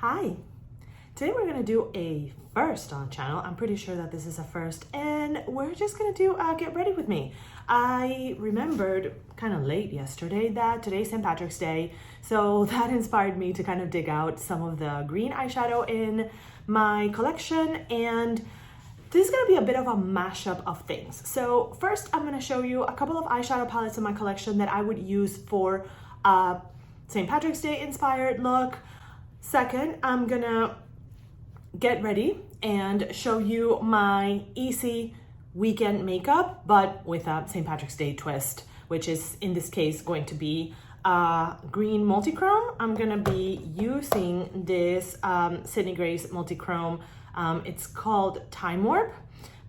Hi, today we're gonna do a first on channel. I'm pretty sure that this is a first, and we're just gonna do Get Ready With Me. I remembered kind of late yesterday that today's St. Patrick's Day, so that inspired me to kind of dig out some of the green eyeshadow in my collection, and this is gonna be a bit of a mashup of things. So first, I'm gonna show you a couple of eyeshadow palettes in my collection that I would use for a St. Patrick's Day inspired look. Second, I'm gonna get ready and show you my easy weekend makeup, but with a St. Patrick's Day twist, which is in this case going to be green multichrome. I'm gonna be using this Sydney Grace multichrome. It's called Time Warp,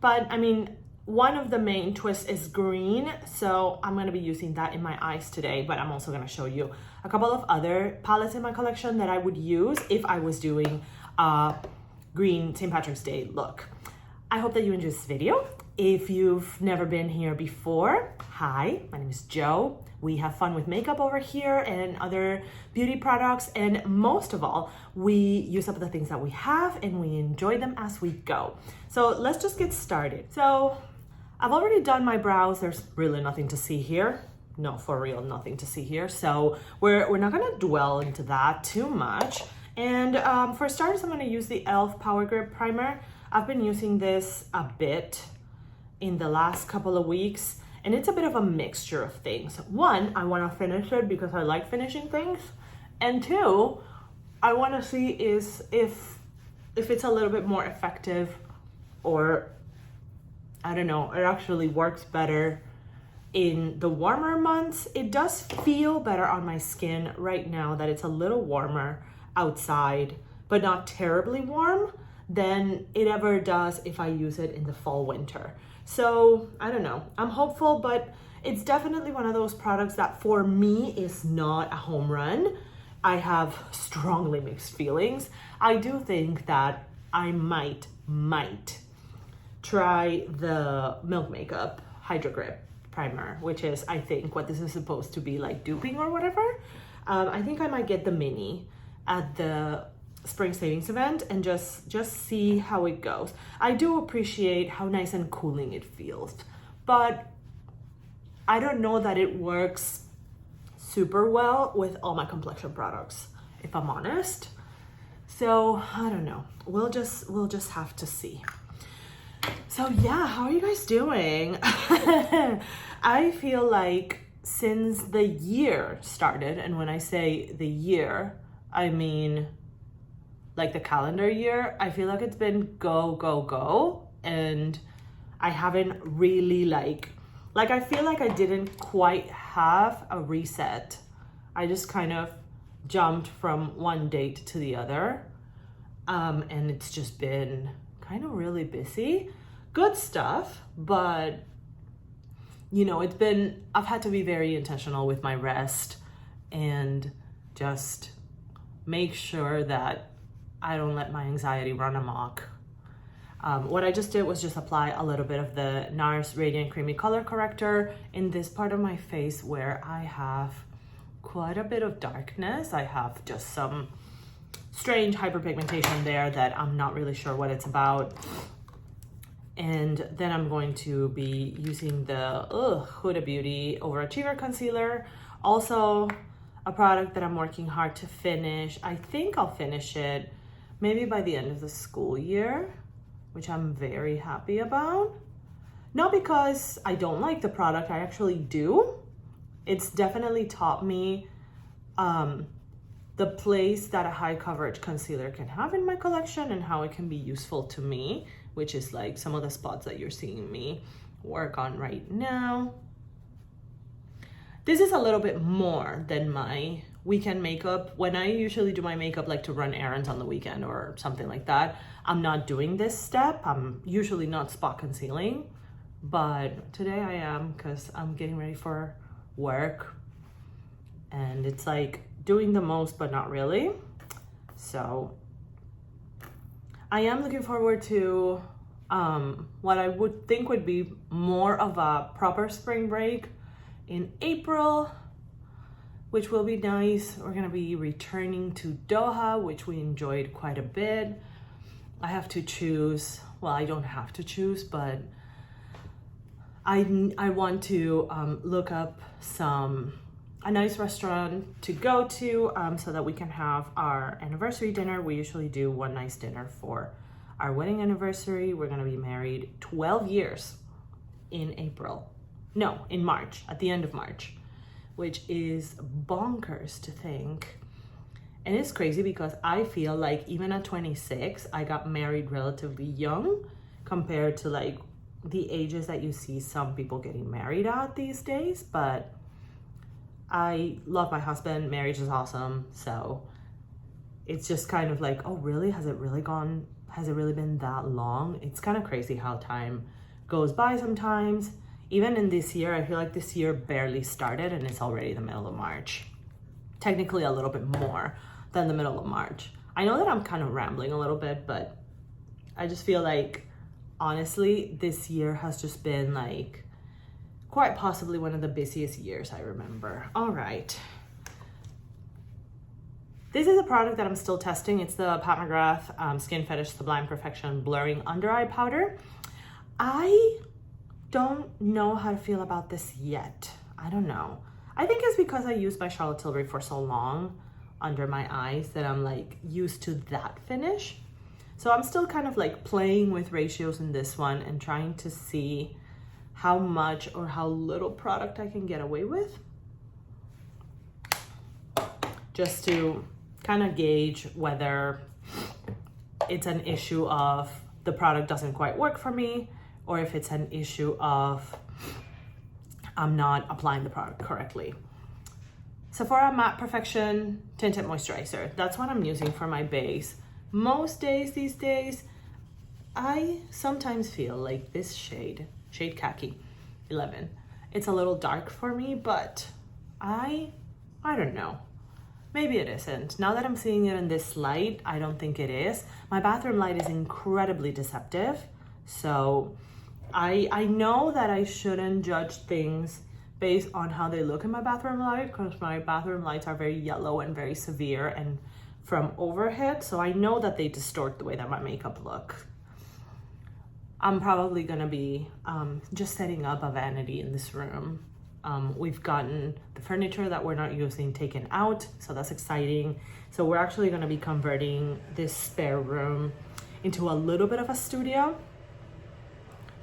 but I mean, one of the main twists is green, so I'm gonna be using that in my eyes today, but I'm also gonna show you a couple of other palettes in my collection that I would use if I was doing a green St. Patrick's Day look. I hope that you enjoy this video. If you've never been here before, hi, my name is Jo. We have fun with makeup over here and other beauty products, and most of all, we use up the things that we have and we enjoy them as we go. So let's just get started. So I've already done my brows. There's really nothing to see here. No, for real, nothing to see here. So we're not gonna dwell into that too much. And for starters, I'm gonna use the e.l.f. Power Grip Primer. I've been using this a bit in the last couple of weeks, and it's a bit of a mixture of things. One, I wanna finish it because I like finishing things. And two, I wanna see if it's a little bit more effective, or I don't know, it actually works better in the warmer months. It does feel better on my skin right now that it's a little warmer outside, but not terribly warm, than it ever does if I use it in the fall winter. So I don't know, I'm hopeful, but it's definitely one of those products that for me is not a home run. I have strongly mixed feelings. I do think that I might try the Milk Makeup Hydro Grip Primer, which is, I think, what this is supposed to be like duping or whatever. I think I might get the mini at the spring savings event and just see how it goes. I do appreciate how nice and cooling it feels, but I don't know that it works super well with all my complexion products, if I'm honest. So I don't know. We'll just have to see. So yeah, how are you guys doing? I feel like since the year started, and when I say the year, I mean like the calendar year, I feel like it's been go, go, go. And I haven't really like I feel like I didn't quite have a reset. I just kind of jumped from one date to the other. And it's just been kind of really busy. Good stuff, but you know, I've had to be very intentional with my rest and just make sure that I don't let my anxiety run amok. What I just did was just apply a little bit of the NARS Radiant Creamy Color Corrector in this part of my face where I have quite a bit of darkness. I have just some strange hyperpigmentation there that I'm not really sure what it's about. And then I'm going to be using the Huda Beauty Overachiever Concealer. Also a product that I'm working hard to finish. I think I'll finish it maybe by the end of the school year, which I'm very happy about. Not because I don't like the product, I actually do. It's definitely taught me the place that a high coverage concealer can have in my collection and how it can be useful to me, which is like some of the spots that you're seeing me work on right now. This is a little bit more than my weekend makeup. When I usually do my makeup like to run errands on the weekend or something like that, I'm not doing this step. I'm usually not spot concealing, but today I am because I'm getting ready for work and it's like doing the most but not really. So I am looking forward to what I would think would be more of a proper spring break in April. which will be nice. We're gonna be returning to Doha, which we enjoyed quite a bit. I have to choose, well, I don't have to choose, but I want to look up a nice restaurant to go to so that we can have our anniversary dinner. We usually do one nice dinner for our wedding anniversary. We're gonna be married 12 years in March, at the end of March, which is bonkers to think. And it's crazy because I feel like even at 26, I got married relatively young compared to like the ages that you see some people getting married at these days. But I love my husband, marriage is awesome. So it's just kind of like, oh really, has it really been that long? It's kind of crazy how time goes by sometimes. Even in this year, I feel like this year barely started and it's already the middle of March. Technically a little bit more than the middle of March. I know that I'm kind of rambling a little bit, but I just feel like, honestly, this year has just been like quite possibly one of the busiest years I remember. All right. This is a product that I'm still testing. It's the Pat McGrath Skin Fetish Sublime Perfection Blurring Under Eye Powder. I don't know how to feel about this yet. I don't know. I think it's because I used my Charlotte Tilbury for so long under my eyes that I'm like used to that finish. So I'm still kind of like playing with ratios in this one and trying to see how much or how little product I can get away with, just to kind of gauge whether it's an issue of the product doesn't quite work for me, or if it's an issue of I'm not applying the product correctly. Sephora Matte Perfection Tinted Moisturizer. That's what I'm using for my base. Most days these days, I sometimes feel like this shade Khaki 11, it's a little dark for me, but I don't know. Maybe it isn't. Now that I'm seeing it in this light, I don't think it is. My bathroom light is incredibly deceptive. So I know that I shouldn't judge things based on how they look in my bathroom light, because my bathroom lights are very yellow and very severe and from overhead. So I know that they distort the way that my makeup looks. I'm probably gonna be just setting up a vanity in this room. We've gotten the furniture that we're not using taken out, so that's exciting. So we're actually gonna be converting this spare room into a little bit of a studio,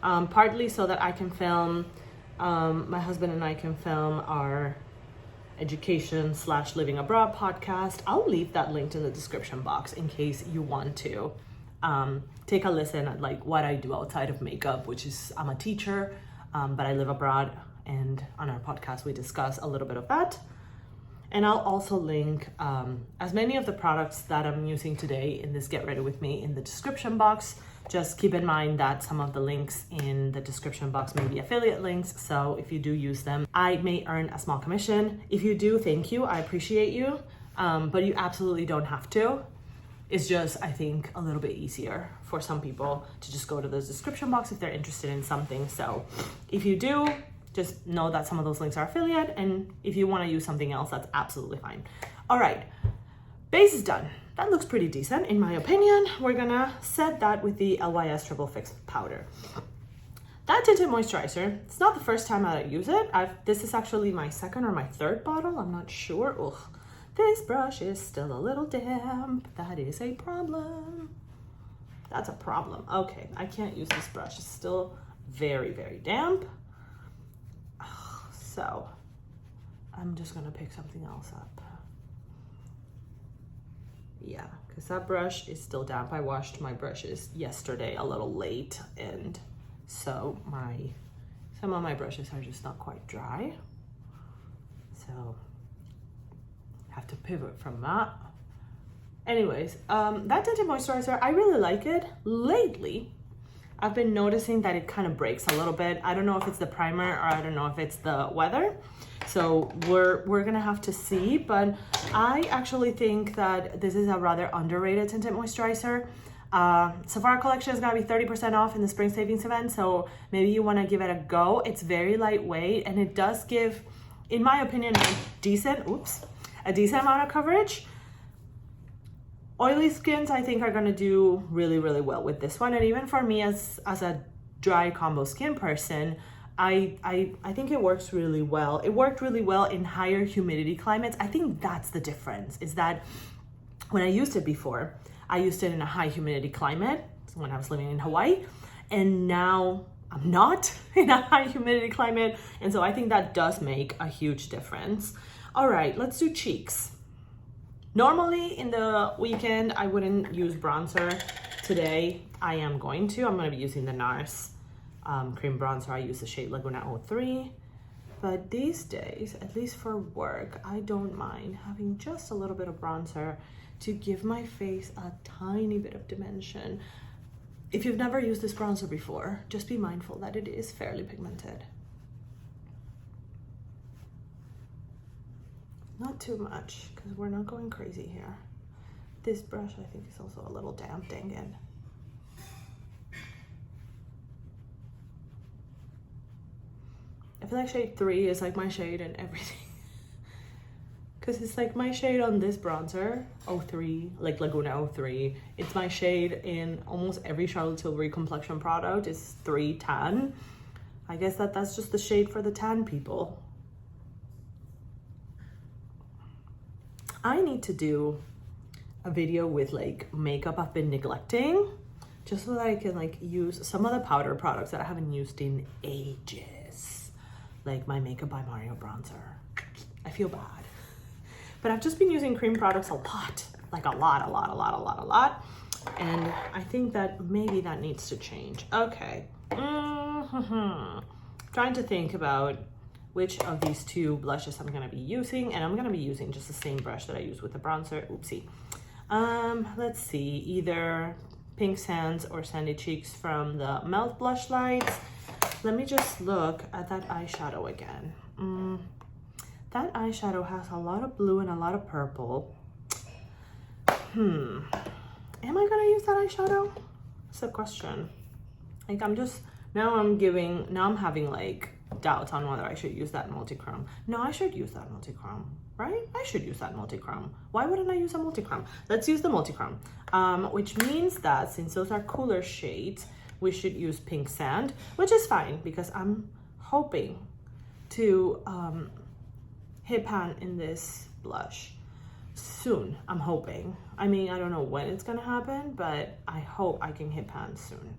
partly so that I can film, my husband and I can film our education / living abroad podcast. I'll leave that linked in the description box in case you want to take a listen at like what I do outside of makeup, which is I'm a teacher, but I live abroad, and on our podcast we discuss a little bit of that. And I'll also link as many of the products that I'm using today in this Get Ready With Me in the description box. Just keep in mind that some of the links in the description box may be affiliate links, so if you do use them, I may earn a small commission. If you do, thank you, I appreciate you, but you absolutely don't have to. It's just, I think, a little bit easier for some people to just go to the description box if they're interested in something. So if you do, just know that some of those links are affiliate, and if you want to use something else, that's absolutely fine. All right, base is done. That looks pretty decent in my opinion. We're gonna set that with the LYS Triple Fix powder. That tinted moisturizer, it's not the first time I use it. This is actually my second or my third bottle, I'm not sure. Ugh. This brush is still a little damp. That is a problem. That's a problem. Okay, I can't use this brush. It's still very, very damp. So I'm just gonna pick something else up. Yeah, because that brush is still damp. I washed my brushes yesterday a little late, and so some of my brushes are just not quite dry. So have to pivot from that. Anyways, that tinted moisturizer, I really like it. Lately, I've been noticing that it kind of breaks a little bit. I don't know if it's the primer or I don't know if it's the weather. So we're gonna have to see, but I actually think that this is a rather underrated tinted moisturizer. Sephora collection is gonna be 30% off in the spring savings event, so maybe you wanna give it a go. It's very lightweight and it does give in my opinion, a decent amount of coverage. Oily skins, I think, are gonna do really, really well with this one. And even for me as a dry combo skin person, I think it works really well. It worked really well in higher humidity climates. I think that's the difference, is that when I used it before, I used it in a high humidity climate when I was living in Hawaii, and now I'm not in a high humidity climate. And so I think that does make a huge difference. All right, let's do cheeks. Normally in the weekend, I wouldn't use bronzer. Today, I am going to. I'm gonna be using the NARS cream bronzer. I use the shade Laguna 03. But these days, at least for work, I don't mind having just a little bit of bronzer to give my face a tiny bit of dimension. If you've never used this bronzer before, just be mindful that it is fairly pigmented. Not too much, because we're not going crazy here. This brush, I think, is also a little damp, dang it. I feel like shade 3 is like my shade in everything. Because it's like my shade on this bronzer, 03, like Laguna 03. It's my shade in almost every Charlotte Tilbury complexion product. It's 3 tan. I guess that's just the shade for the tan people. I need to do a video with like makeup I've been neglecting, just so that I can like use some of the powder products that I haven't used in ages. Like my Makeup by Mario bronzer. I feel bad. But I've just been using cream products a lot, like a lot. And I think that maybe that needs to change. Okay. Trying to think about which of these two blushes I'm gonna be using, and I'm gonna be using just the same brush that I use with the bronzer. Oopsie. Let's see, either Pink Sands or Sandy Cheeks from the Melt Blush Lights. Let me just look at that eyeshadow again. That eyeshadow has a lot of blue and a lot of purple. Am I gonna use that eyeshadow? That's the question. Like now I'm having like doubts on whether I should use that multi-chrome. No, I should use that multi-chrome, right? I should use that multi-chrome. Why wouldn't I use a multi-chrome? Let's use the multi-chrome, which means that since those are cooler shades, we should use Pink Sand, which is fine because I'm hoping to hit pan in this blush soon. I'm hoping. I mean, I don't know when it's gonna happen, but I hope I can hit pan soon.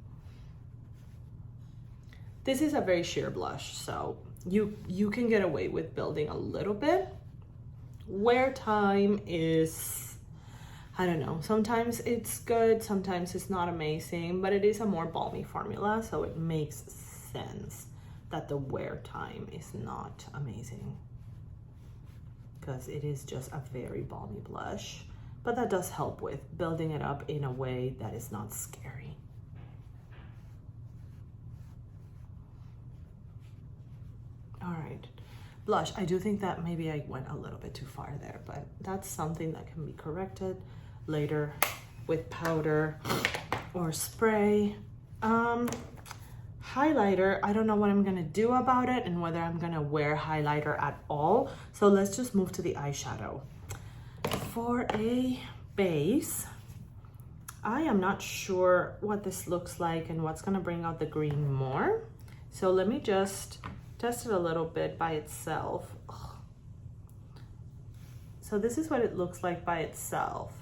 This is a very sheer blush, so you can get away with building a little bit. Wear time is, I don't know, sometimes it's good, sometimes it's not amazing, but it is a more balmy formula, so it makes sense that the wear time is not amazing, because it is just a very balmy blush. But that does help with building it up in a way that is not scary. All right, blush. I do think that maybe I went a little bit too far there, but that's something that can be corrected later with powder or spray. Highlighter, I don't know what I'm gonna do about it and whether I'm gonna wear highlighter at all. So let's just move to the eyeshadow. For a base, I am not sure what this looks like and what's gonna bring out the green more. So let me just test it a little bit by itself. Ugh. So this is what it looks like by itself.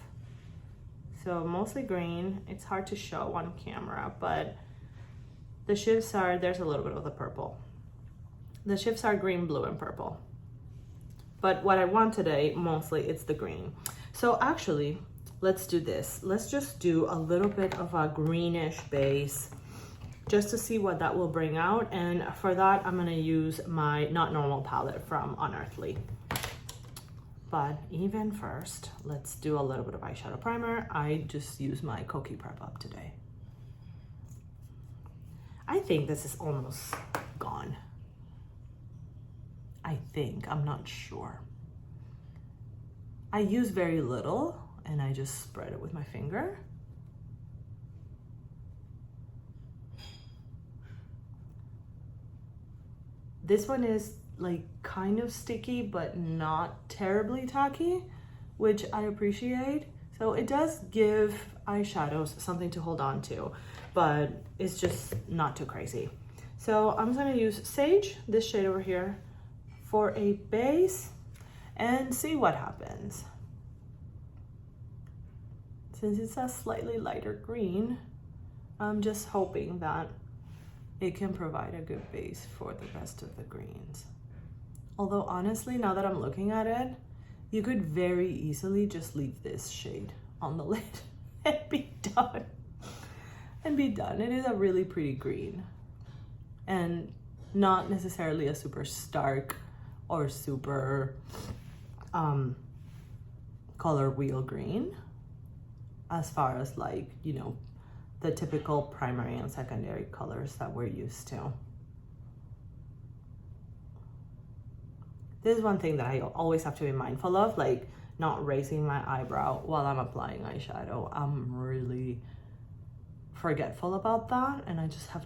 So mostly green. It's hard to show on camera, but the shifts are, there's a little bit of the purple. The shifts are green, blue, and purple. But what I want today, mostly, it's the green. So actually, let's do this. Let's just do a little bit of a greenish base just to see what that will bring out. And for that, I'm gonna use my Not Normal palette from Unearthly. But even first, let's do a little bit of eyeshadow primer. I just use my Kokie Prep Up today. I think this is almost gone. I think, I'm not sure. I use very little and I just spread it with my finger. This one is like kind of sticky, but not terribly tacky, which I appreciate. So it does give eyeshadows something to hold on to, but it's just not too crazy. So I'm gonna use Sage, this shade over here, for a base and see what happens. Since it's a slightly lighter green, I'm just hoping that it can provide a good base for the rest of the greens. Although honestly, now that I'm looking at it, you could very easily just leave this shade on the lid and be done. And be done. It is a really pretty green and not necessarily a super stark or super color wheel green as far as like, you know, the typical primary and secondary colors that we're used to. This is one thing that I always have to be mindful of, like not raising my eyebrow while I'm applying eyeshadow. I'm really forgetful about that, and I just have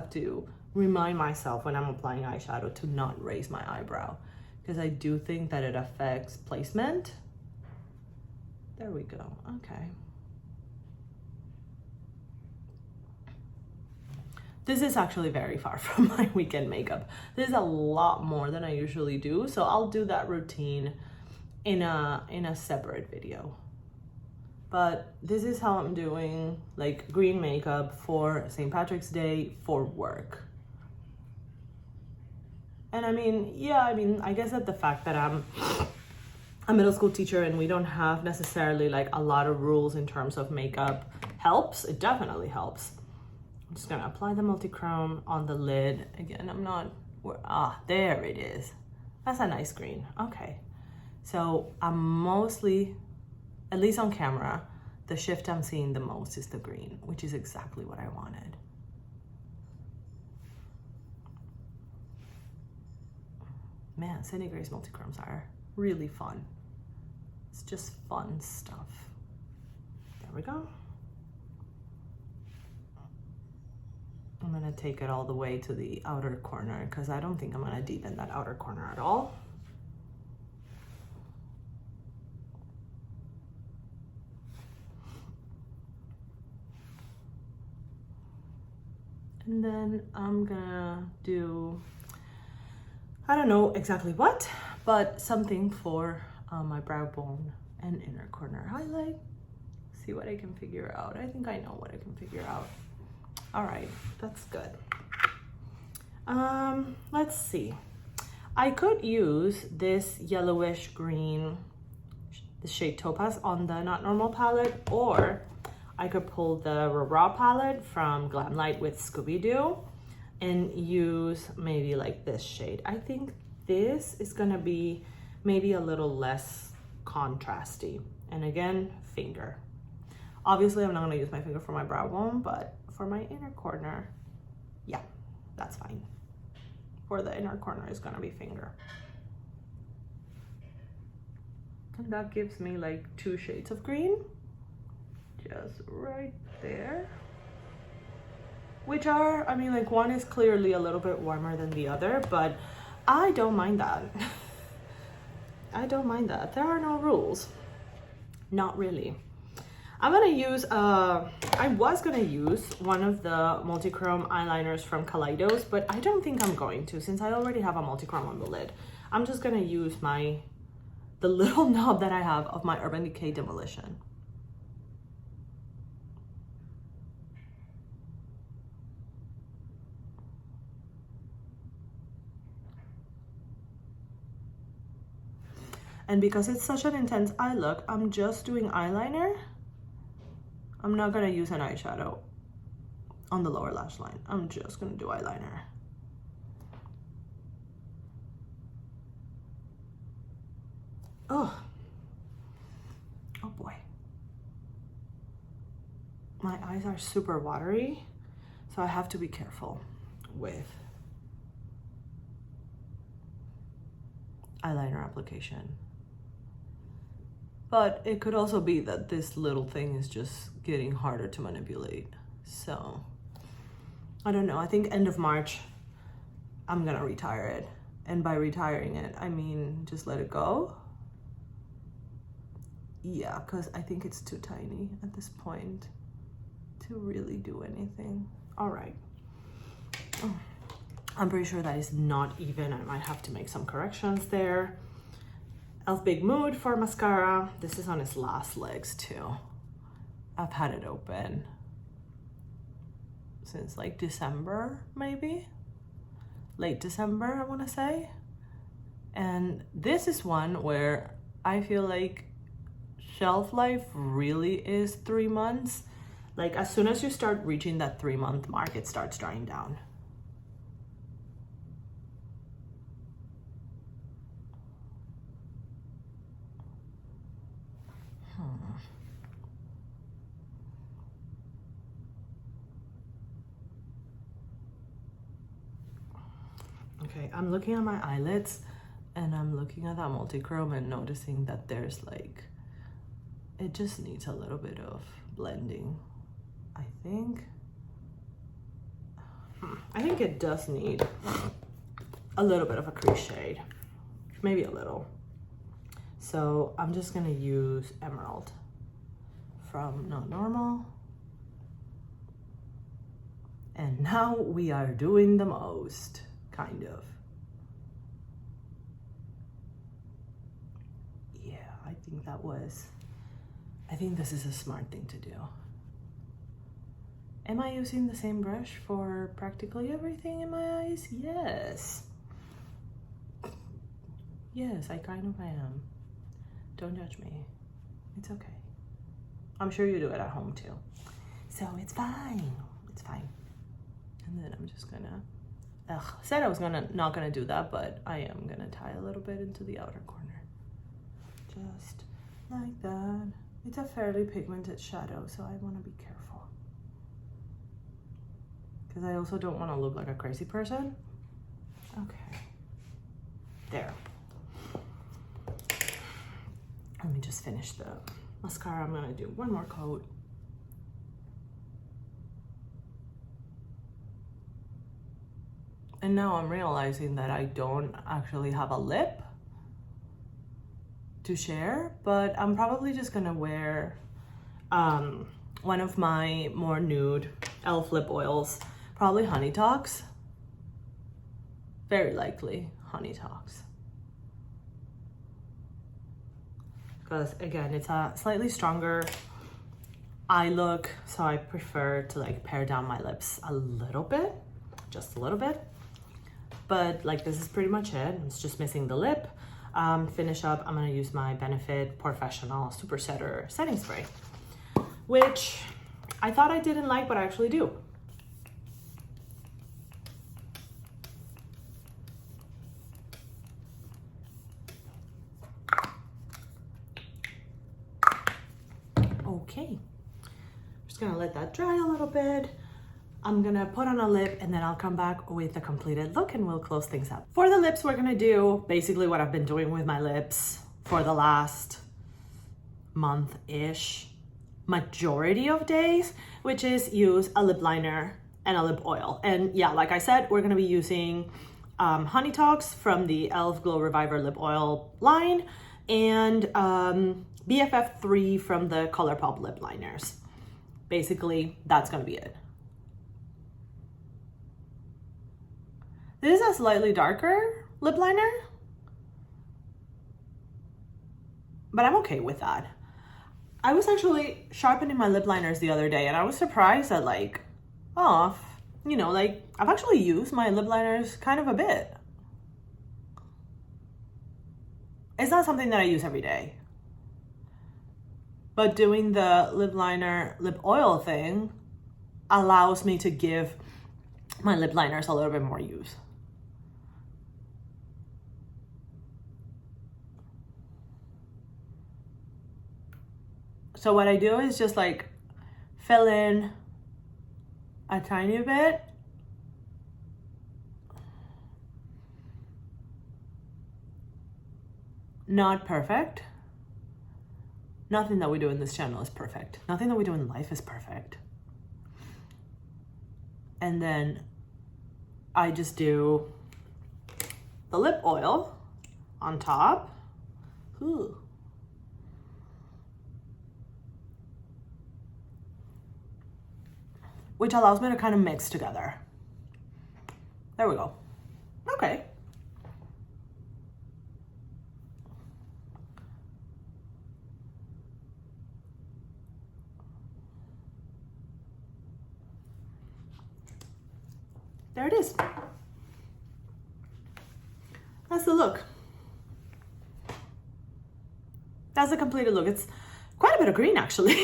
to remind myself when I'm applying eyeshadow to not raise my eyebrow, because I do think that it affects placement. There we go. Okay. This is actually very far from my weekend makeup. This is a lot more than I usually do, so I'll do that routine in a separate video. But this is how I'm doing like green makeup for St. Patrick's Day for work. And I mean, yeah, I guess that the fact that I'm a middle school teacher and we don't have necessarily like a lot of rules in terms of makeup helps. It definitely helps. I'm just gonna apply the multi-chrome on the lid. Again, I'm not, there it is. That's a nice green, okay. So I'm mostly, at least on camera, the shift I'm seeing the most is the green, which is exactly what I wanted. Man, Cindy Gray's multi-chromes are really fun. It's just fun stuff. There we go. I'm gonna take it all the way to the outer corner because I don't think I'm gonna deepen that outer corner at all. And then I'm gonna do, I don't know exactly what, but something for my brow bone and inner corner highlight. See what I can figure out. I think I know what I can figure out. All right, that's good. Let's see. I could use this yellowish green, the shade Topaz on the Not Normal palette, or I could pull the Raw palette from Glamlight with Scooby-Doo and use maybe like this shade. I think this is gonna be maybe a little less contrasty. And again, finger. Obviously, I'm not gonna use my finger for my brow bone, but for my inner corner, yeah, that's fine. For the inner corner, it's gonna be finger. And that gives me like 2 shades of green, just right there. Which are, I mean, like one is clearly a little bit warmer than the other, but I don't mind that. I don't mind that. There are no rules. Not really. I'm gonna use, I was gonna use one of the multi-chrome eyeliners from Kaleidos, but I don't think I'm going to since I already have a multi-chrome on the lid. I'm just gonna use the little knob that I have of my Urban Decay Demolition. And because it's such an intense eye look, I'm just doing eyeliner. I'm not gonna use an eyeshadow on the lower lash line. I'm just gonna do eyeliner. Oh boy. My eyes are super watery, so I have to be careful with eyeliner application. But it could also be that this little thing is just getting harder to manipulate. So, I don't know. I think end of March, I'm gonna retire it And by retiring it, I mean just let it go. Yeah, because I think it's too tiny at this point to really do anything. All right. Oh, I'm pretty sure that is not even. I might have to make some corrections there. Elf Big Mood for mascara. This is on its last legs too. I've had it open since like December, maybe late December, I want to say. And this is one where I feel like shelf life really is 3 months. Like as soon as you start reaching that 3-month mark, it starts drying down. Okay, I'm looking at my eyelids and I'm looking at that multi-chrome and noticing that there's like, it just needs a little bit of blending, I think. I think it does need a little bit of a crease shade, maybe a little. So I'm just gonna use Emerald from Not Normal. And now we are doing the most, kind of. Yeah, I think this is a smart thing to do. Am I using the same brush for practically everything in my eyes? Yes. Yes, I kind of am. Don't judge me. It's okay. I'm sure you do it at home too. So it's fine. It's fine. And then I'm just gonna, said I was not gonna do that, but I am gonna tie a little bit into the outer corner. Just like that. It's a fairly pigmented shadow, so I wanna be careful. Because I also don't wanna look like a crazy person. Okay. There. Let me just finish the mascara. I'm gonna do one more coat. And now I'm realizing that I don't actually have a lip to share, but I'm probably just gonna wear one of my more nude e.l.f. lip oils, probably Honey Talks. Very likely Honey Talks. Because again, it's a slightly stronger eye look, so I prefer to like pare down my lips a little bit, just a little bit. But like this is pretty much it. It's just missing the lip. Finish up, I'm gonna use my Benefit Professional Super Setter Setting Spray, which I thought I didn't like, but I actually do. Okay, just gonna let that dry a little bit. I'm gonna put on a lip and then I'll come back with a completed look and we'll close things up. For the lips, we're gonna do basically what I've been doing with my lips for the last month-ish, majority of days, which is use a lip liner and a lip oil. And yeah, like I said, we're gonna be using Honey Talks from the e.l.f. Glow Reviver lip oil line and BFF3 from the ColourPop lip liners. Basically, that's gonna be it. This is a slightly darker lip liner, but I'm okay with that. I was actually sharpening my lip liners the other day and I was surprised that like, you know, like I've actually used my lip liners kind of a bit. It's not something that I use every day, but doing the lip liner, lip oil thing allows me to give my lip liners a little bit more use. So what I do is just like fill in a tiny bit. Not perfect. Nothing that we do in this channel is perfect. Nothing that we do in life is perfect. And then I just do the lip oil on top. Ooh. Which allows me to kind of mix together. There we go. Okay. There it is. That's the look. That's the completed look. It's quite a bit of green, actually.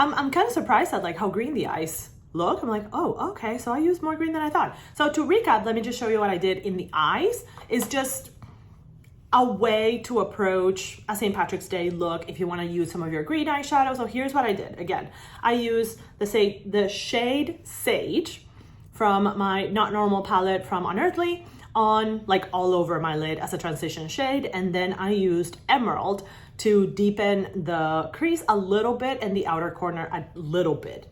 I'm kind of surprised at like how green the eyes look. I'm like, oh, okay, so I used more green than I thought. So to recap, let me just show you what I did in the eyes. Is just a way to approach a St. Patrick's Day look if you want to use some of your green eyeshadow. So here's what I did. Again, I used the shade Sage from my Not Normal palette from Unearthly on like all over my lid as a transition shade, and then I used Emerald to deepen the crease a little bit and the outer corner a little bit.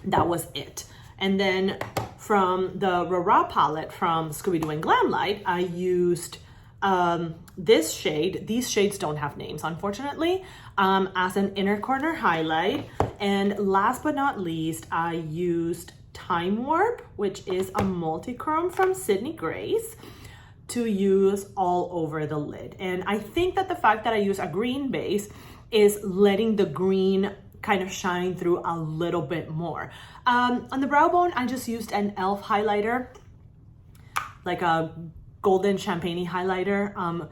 That was it. And then from the Rara palette from Scooby-Doo and Glamlight, I used this shade. These shades don't have names, unfortunately, as an inner corner highlight. And last but not least, I used Time Warp, which is a multi-chrome from Sydney Grace, to use all over the lid. And I think that the fact that I use a green base is letting the green kind of shine through a little bit more. On the brow bone, I just used an e.l.f. highlighter, like a golden champagne highlighter,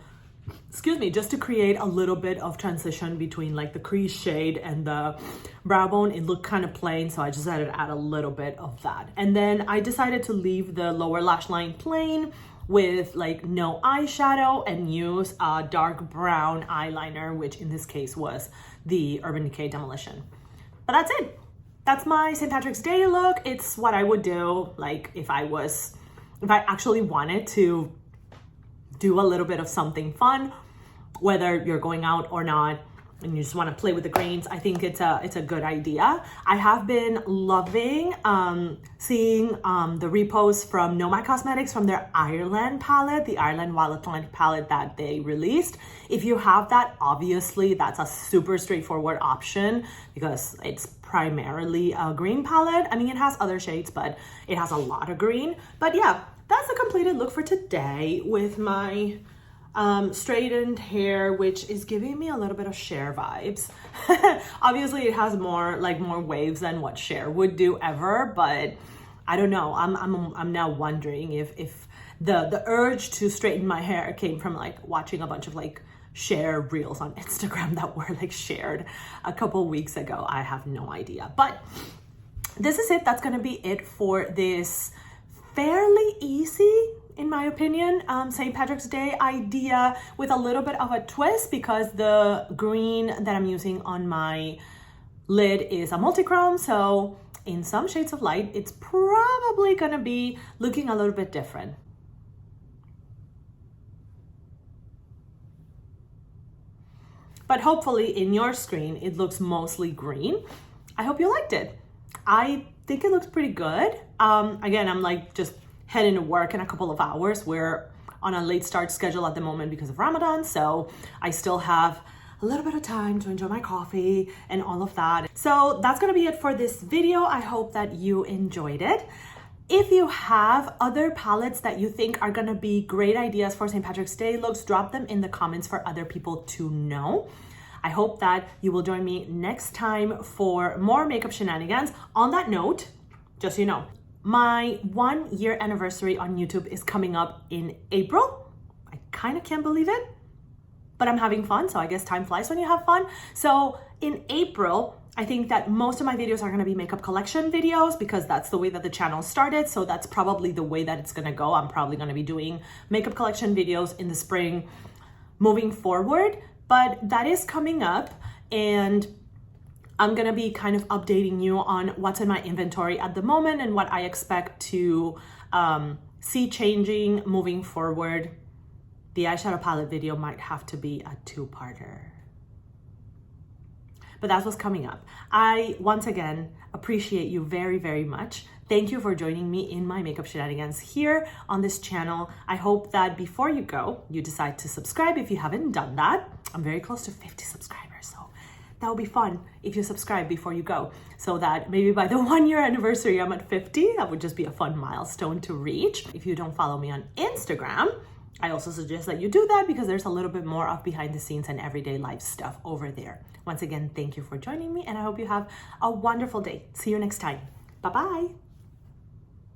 excuse me, just to create a little bit of transition between like the crease shade and the brow bone. It looked kind of plain, so I just had to add a little bit of that. And then I decided to leave the lower lash line plain with like no eyeshadow and use a dark brown eyeliner, which in this case was the Urban Decay Demolition. But that's it. That's my St. Patrick's Day look. It's what I would do like if I actually wanted to do a little bit of something fun, whether you're going out or not and you just want to play with the greens. I think it's a good idea. I have been loving seeing the reposts from Nomad Cosmetics from their Ireland palette, the Ireland Wild Atlantic palette that they released. If you have that, obviously that's a super straightforward option because it's primarily a green palette. I mean, it has other shades, but it has a lot of green. But yeah, that's the completed look for today with my straightened hair, which is giving me a little bit of Cher vibes. Obviously it has more waves than what Cher would do ever, but I don't know. I'm now wondering if the urge to straighten my hair came from like watching a bunch of like Cher reels on Instagram that were like shared a couple weeks ago. I have no idea, but this is it. That's gonna be it for this fairly easy, in my opinion, St. Patrick's Day idea with a little bit of a twist because the green that I'm using on my lid is a multi-chrome. So in some shades of light, it's probably gonna be looking a little bit different. But hopefully in your screen, it looks mostly green. I hope you liked it. I think it looks pretty good. Again, I'm like just heading to work in a couple of hours. We're on a late start schedule at the moment because of Ramadan, so I still have a little bit of time to enjoy my coffee and all of that. So that's gonna be it for this video. I hope that you enjoyed it. If you have other palettes that you think are gonna be great ideas for St. Patrick's Day looks, drop them in the comments for other people to know. I hope that you will join me next time for more makeup shenanigans. On that note, just so you know, my 1 year anniversary on YouTube is coming up in April. I kind of can't believe it, but I'm having fun. So I guess time flies when you have fun. So in April, I think that most of my videos are gonna be makeup collection videos because that's the way that the channel started. So that's probably the way that it's gonna go. I'm probably gonna be doing makeup collection videos in the spring moving forward, but that is coming up and I'm gonna be kind of updating you on what's in my inventory at the moment and what I expect to see changing moving forward. The eyeshadow palette video might have to be a two-parter. But that's what's coming up. I, once again, appreciate you very, very much. Thank you for joining me in my makeup shenanigans here on this channel. I hope that before you go, you decide to subscribe if you haven't done that. I'm very close to 50 subscribers, so that would be fun if you subscribe before you go, so that maybe by the 1 year anniversary, I'm at 50. That would just be a fun milestone to reach. If you don't follow me on Instagram, I also suggest that you do that because there's a little bit more of behind the scenes and everyday life stuff over there. Once again, thank you for joining me, and I hope you have a wonderful day. See you next time. Bye-bye.